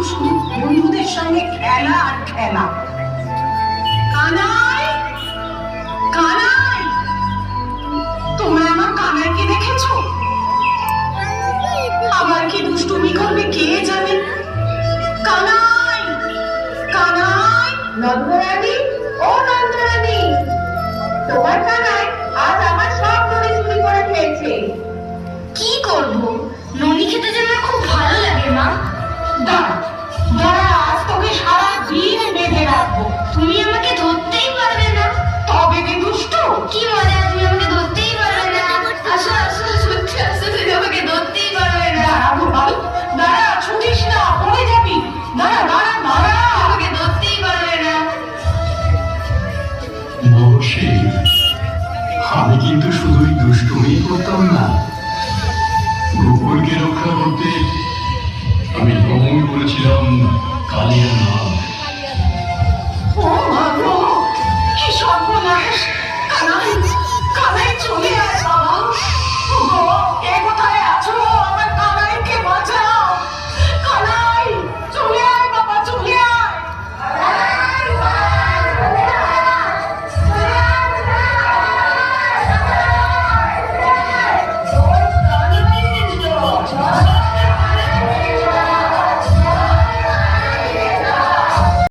শুধু বন্ধুদের সঙ্গে খেলা আর খেলা। কানাই, কানাই, তোমরা আমার কানাইকে দেখেছো? আবার কি দুষ্টুমি করবে কে জানে। কানাই, কানাই, নন্দরানী, ও নন্দরানী, তোমার কানাই আজ আমার সব ননি চুরি করে খেয়েছে। কি করব? ননি খেতে যে আমার খুব ভালো লাগে মা। দাঁড়া দাঁড়া, আজ তোকে সারা দিন বেঁধে রাখবো। তুমি আমাকে ধরতেই পারবে না। তবে রে দুষ্টু, কি মজা, তুমি আমাকে ধরতেই পারবে না। আসো আসো, সত্যি আসো, তুমি আমাকে ধরতেই পারবে না। দাঁড়া গোপাল, দাঁড়া, ছুটিস না, পড়ে যাবি। দাঁড়া দাঁড়া দাঁড়া। আমাকে ধরতেই পারবে না। মহর্ষি, আমি কিন্তু শুধুই দুষ্টুমি করতাম না, গোকুলকে রক্ষা করতে আমি ভ্রমণ করেছিলাম কালিয়া নাগ।